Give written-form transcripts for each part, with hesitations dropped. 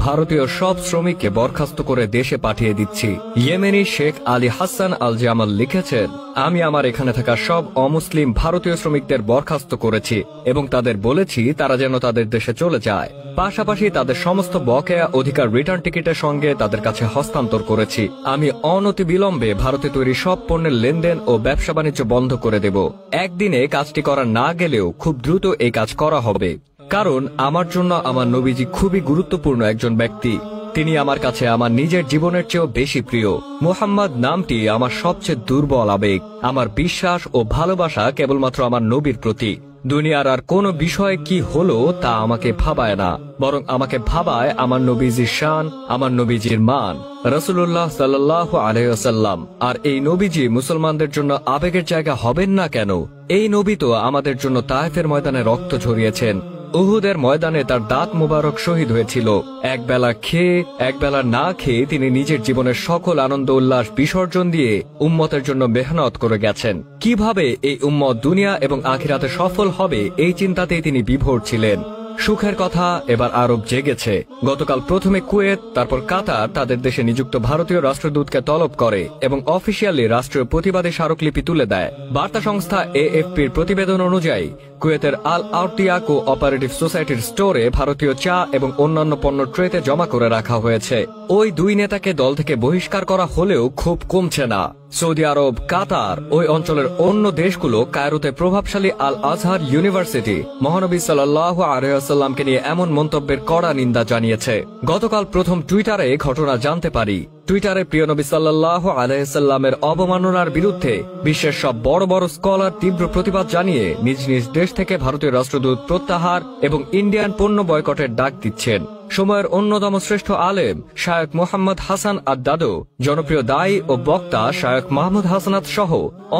ভারতীয় সব শ্রমিককে বরখাস্ত করে দেশে পাঠিয়ে দিচ্ছি। ইয়েমেনি শেখ আলী হাসান আল জামাল লিখেছেন, আমি আমার এখানে থাকা সব অমুসলিম ভারতীয় শ্রমিকদের বরখাস্ত করেছি এবং তাদের বলেছি তারা যেন তাদের দেশে চলে যায়। পাশাপাশি তাদের সমস্ত বকেয়া অধিকার রিটার্ন টিকিটের সঙ্গে তাদের কাছে হস্তান্তর করেছি। আমি অনতিবিলম্বে ভারতে তৈরি সব পণ্যের লেনদেন ও ব্যবসা বাণিজ্য বন্ধ করে দেব। একদিনে কাজটি করা না গেলেও খুব দ্রুত এই কাজ করা হবে, কারণ আমার জন্য আমার নবীজি খুবই গুরুত্বপূর্ণ একজন ব্যক্তি। তিনি আমার কাছে আমার নিজের জীবনের চেয়েও বেশি প্রিয়। মুহাম্মদ নামটি আমার সবচেয়ে দুর্বল আবেগ। আমার বিশ্বাস ও ভালোবাসা কেবলমাত্র আমার নবীর প্রতি। দুনিয়ার আর কোন বিষয় কি হলো তা আমাকে ভাবায় না, বরং আমাকে ভাবায় আমার নবীজির শান, আমার নবীজির মান, রাসূলুল্লাহ সাল্লাল্লাহু আলাইহি ওয়াসাল্লাম। আর এই নবীজি মুসলমানদের জন্য আবেগের জায়গা হবেন না কেন? এই নবী তো আমাদের জন্য তায়েফের ময়দানে রক্ত ঝরিয়েছেন, উহুদের ময়দানে তার দাঁত মুবারক শহীদ হয়েছিল। একবেলা খেয়ে একবেলা না খেয়ে তিনি নিজের জীবনের সকল আনন্দ উল্লাস বিসর্জন দিয়ে উম্মতের জন্য মেহনত করে গেছেন। কিভাবে এই উম্মত দুনিয়া এবং আখিরাতে সফল হবে এই চিন্তাতেই তিনি বিভোর ছিলেন। সুখের কথা এবার আরব জেগেছে। গতকাল প্রথমে কুয়েত, তারপর কাতার তাদের দেশে নিযুক্ত ভারতীয় রাষ্ট্রদূতকে তলব করে এবং অফিসিয়ালি রাষ্ট্রীয় প্রতিবাদী স্মারকলিপি তুলে দেয়। বার্তা সংস্থা এএফপির প্রতিবেদন অনুযায়ী কুয়েতের আল আউটিয়া কো অপারেটিভ সোসাইটির স্টোরে ভারতীয় চা এবং অন্যান্য পণ্য ট্রেতে জমা করে রাখা হয়েছে। ওই দুই নেতাকে দল থেকে বহিষ্কার করা হলেও খুব কমছে না। সৌদি আরব, কাতার, ওই অঞ্চলের অন্য দেশগুলো কায়রোতে প্রভাবশালী আল আজহার ইউনিভার্সিটি মহানবী সাল্লাল্লাহু আলাইহি ওয়াসাল্লামকে নিয়ে এমন মন্তব্যের কড়া নিন্দা জানিয়েছে। গতকাল প্রথম টুইটারে ঘটনা জানতে পারি। টুইটারে প্রিয় নবী সাল্লাল্লাহু আলাইহি ওয়াসাল্লামের অবমাননার বিরুদ্ধে বিশ্বের সব বড় বড় স্কলার তীব্র প্রতিবাদ জানিয়ে নিজ নিজ দেশ থেকে ভারতীয় রাষ্ট্রদূত প্রত্যাহার এবং ইন্ডিয়ান পণ্য বয়কটের ডাক দিচ্ছেন। সময়ের অন্যতম শ্রেষ্ঠ আলেম শায়খ মোহাম্মদ হাসান আদ-দাদো, জনপ্রিয় দায়ী ও বক্তা শায়খ মাহমুদ হাসানাত সহ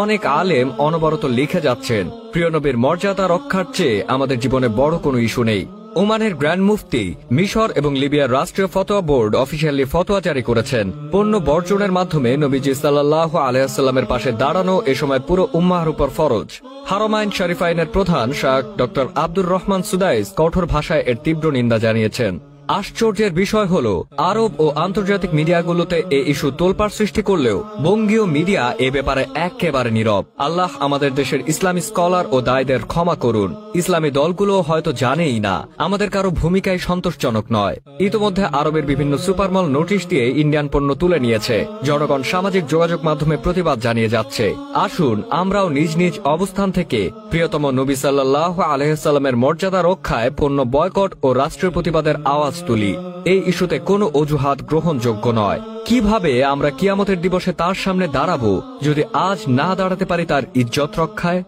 অনেক আলেম অনবরত লিখে যাচ্ছেন, প্রিয় নবীর মর্যাদা রক্ষার চেয়ে আমাদের জীবনে বড় কোনো ইস্যু নেই। ওমানের গ্র্যান্ড মুফতি, মিশর এবং লিবিয়ার রাষ্ট্রীয় ফতোয়া বোর্ড অফিসিয়ালি ফতোয়া জারি করেছেন। পণ্য বর্জনের মাধ্যমে নবীজি সাল্লাল্লাহু আলাইহি ওয়াসাল্লামের পাশে দাঁড়ানো এ সময় পুরো উম্মাহর উপর ফরজ। হারমাইন শরীফাইনের প্রধান শায়খ ডক্টর আব্দুর রহমান সুদাইস কঠোর ভাষায় এর তীব্র নিন্দা জানিয়েছেন। আশ্চর্যের বিষয় হলো, আরব ও আন্তর্জাতিক মিডিয়াগুলোতে এই ইস্যু তোলপাড় সৃষ্টি করলেও বঙ্গীয় মিডিয়া এ ব্যাপারে একেবারে নীরব। আল্লাহ আমাদের দেশের ইসলামী স্কলার ও দায়ীদের ক্ষমা করুন। ইসলামী দলগুলো হয়তো জানেই না, আমাদের কারো ভূমিকায় সন্তোষজনক নয়। ইতোমধ্যে আরবের বিভিন্ন সুপারমল নোটিশ দিয়ে ইন্ডিয়ান পণ্য তুলে নিয়েছে। জনগণ সামাজিক যোগাযোগ মাধ্যমে প্রতিবাদ জানিয়ে যাচ্ছে। আসুন আমরাও নিজ নিজ অবস্থান থেকে প্রিয়তম নবী সাল্লাল্লাহু আলাইহি ওয়াসাল্লামের মর্যাদা রক্ষায় পণ্য বয়কট ও রাষ্ট্রীয় প্রতিবাদের আওয়াজ তুলি। এই ইস্যুতে কোনো অজুহাত গ্রহণযোগ্য নয়। কিভাবে আমরা কিয়ামতের দিবসে তার সামনে দাঁড়াবো যদি আজ না দাঁড়াতে পারি তার ইজ্জত রক্ষায়?